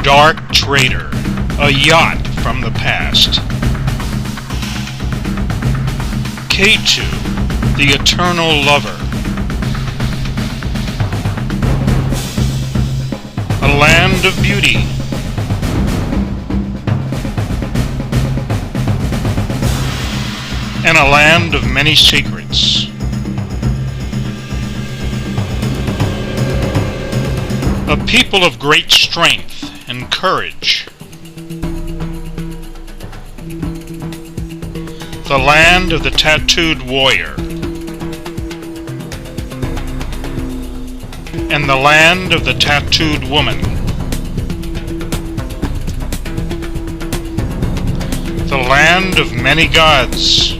dark trader, a yacht from the past. K2, the eternal lover. A land of beauty. And a land of many secrets. A people of great strength and courage. The land of the tattooed warrior. And the land of the tattooed woman. The land of many gods.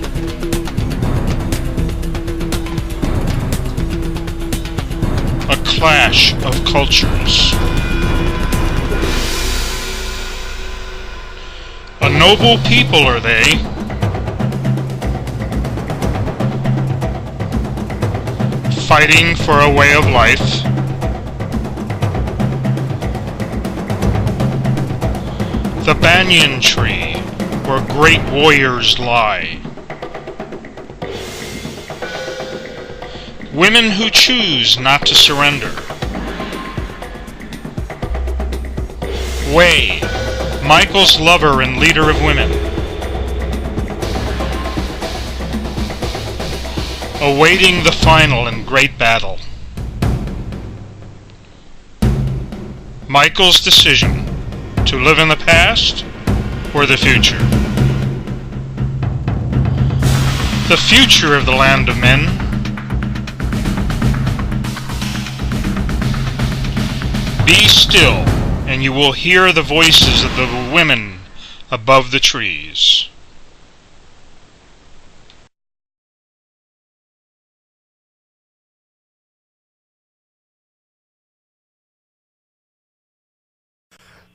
A clash of cultures. A noble people are they. Fighting for a way of life. The banyan tree where great warriors lie. Women who choose not to surrender. Way, Michael's lover and leader of women. Awaiting the final and great battle. Michael's decision to live in the past or the future. The future of the land of men. Be still, and you will hear the voices of the women above the trees.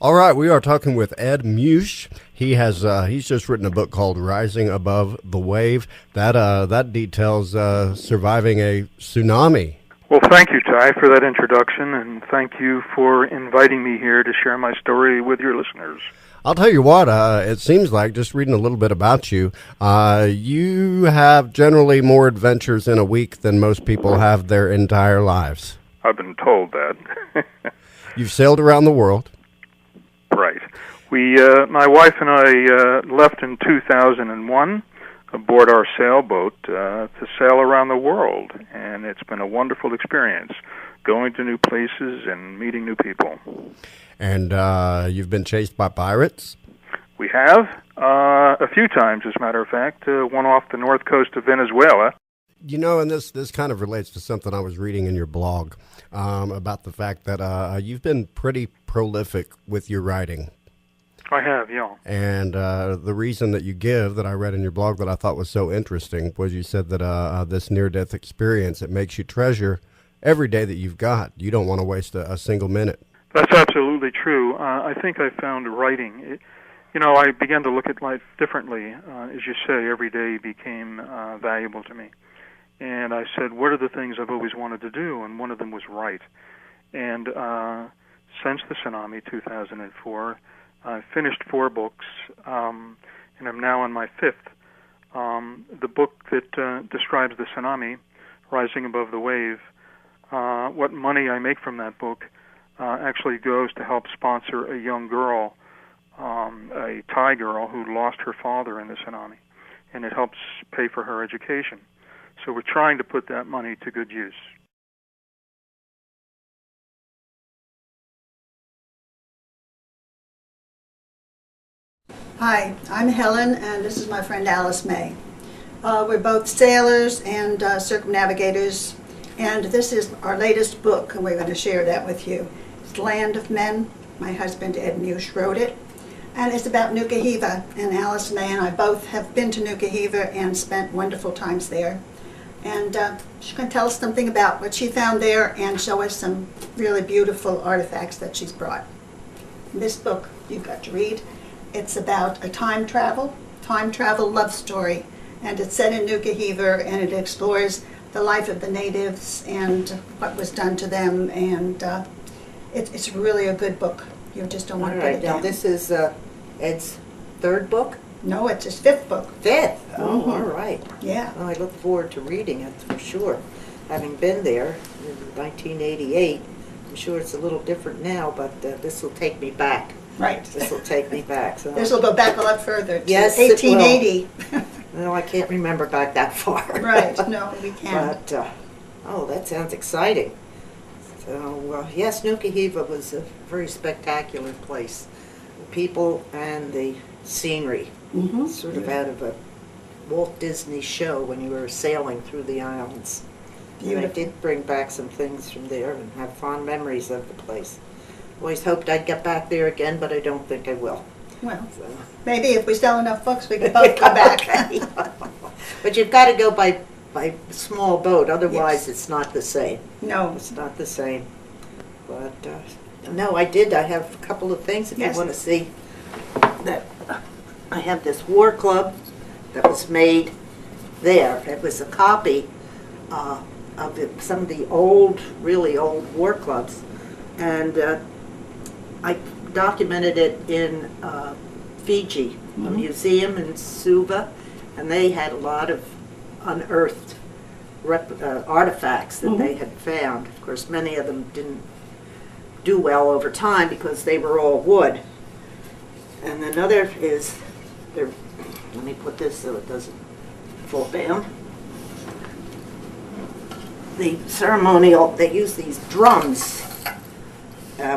All right, we are talking with Ed Muesch. He's just written a book called Rising Above the Wave. That details surviving a tsunami. Well, thank you, Ty, for that introduction, and thank you for inviting me here to share my story with your listeners. I'll tell you what, it seems like, just reading a little bit about you, you have generally more adventures in a week than most people have their entire lives. I've been told that. You've sailed around the world. Right. My wife and I left in 2001 aboard our sailboat to sail around the world, and it's been a wonderful experience, going to new places and meeting new people. And you've been chased by pirates? We have, a few times, as a matter of fact, one off the north coast of Venezuela. You know, and this kind of relates to something I was reading in your blog about the fact that you've been pretty prolific with your writing. I have, yeah. And the reason that you give that I read in your blog that I thought was so interesting was you said that this near-death experience, it makes you treasure every day that you've got. You don't want to waste a single minute. That's absolutely true. I think I found writing. I began to look at life differently. As you say, every day became valuable to me. And I said, what are the things I've always wanted to do? And one of them was write. And since the tsunami, 2004, I finished 4 books, and I'm now on my 5th. The book that describes the tsunami, Rising Above the Wave, what money I make from that book actually goes to help sponsor a young girl, a Thai girl who lost her father in the tsunami, and it helps pay for her education. So we're trying to put that money to good use. Hi, I'm Helen, and this is my friend Alice May. We're both sailors and circumnavigators, and this is our latest book, and we're going to share that with you. It's Land of Men. My husband, Ed Muesch, wrote it, and it's about Nuku Hiva, and Alice May and I both have been to Nuku Hiva and spent wonderful times there. And she's going to tell us something about what she found there and show us some really beautiful artifacts that she's brought. This book you've got to read. It's about a time travel love story, and it's set in Nuku Hiva, and it explores the life of the natives and what was done to them, and it's really a good book. You just don't All want to put right, it now down. this is Ed's third book? No, it's his fifth book. Fifth? Oh, Mhm. all right. Yeah. Well, I look forward to reading it for sure. Having been there in 1988, I'm sure it's a little different now, but this will take me back. Right. This will take me back. So. This will go back a lot further to Yes, it will. 1880. No, I can't remember back that far. Right. No, we can't. But, oh, that sounds exciting. So, yes, Nuku Hiva was a very spectacular place. The people and the scenery, Mm-hmm. sort of out of a Walt Disney show when you were sailing through the islands. And I Beautiful. did bring back some things from there and have fond memories of the place. Always hoped I'd get back there again, but I don't think I will. Well, So. maybe if we sell enough books, we can both go back. But you've got to go by small boat, otherwise Yes. it's not the same. No. It's not the same. But no, I did. I have a couple of things if Yes. you want to see. That I have this war club that was made there. It was a copy of some of the old, really old war clubs, and I documented it in Fiji, a Mhm. museum in Suva, and they had a lot of unearthed artifacts that they had found. Of course, many of them didn't do well over time because they were all wood. And another is, there. Let me put this so it doesn't fall down. The ceremonial, they use these drums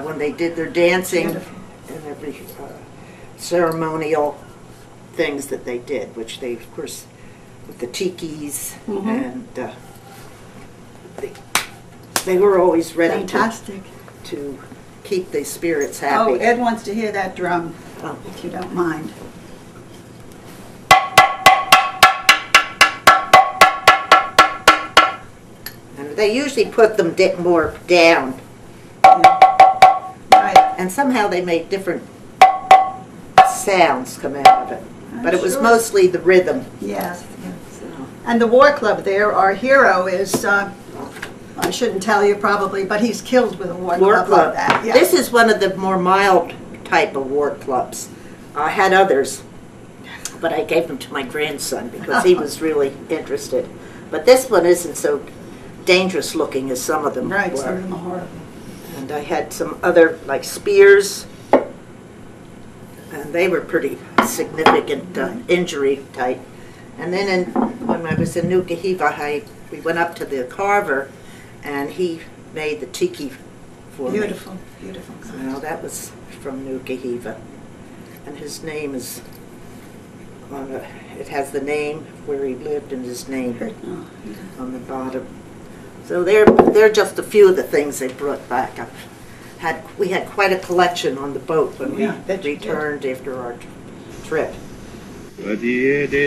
when they did their dancing Beautiful. and every ceremonial things that they did, which they, of course, with the tikis, Mhm. and they were always ready Fantastic. to keep the spirits Oh, happy. Ed wants to hear that drum, Oh. if you don't mind. And they usually put them more down, Yeah. Right. and somehow they made different sounds come out of it. But it was sure. mostly the rhythm. Yes. So, And the war club there, our hero is, I shouldn't tell you probably, but he's killed with a war club like that. Yeah. This is one of the more mild type of war clubs. I had others, but I gave them to my grandson because he was really interested. But this one isn't so dangerous looking as some of them Right, were. some of them are horrible. And I had some other, like spears, and they were pretty significant injury type. And then when I was in Nuku Hiva, we went up to the carver, and he made the tiki for me. Beautiful, beautiful. So that was from Nuku Hiva. And his name is it has the name where he lived and his name Oh, on the bottom. So they're just a few of the things they brought back. We had quite a collection on the boat when Yeah, we bet you did. returned after our trip. Deve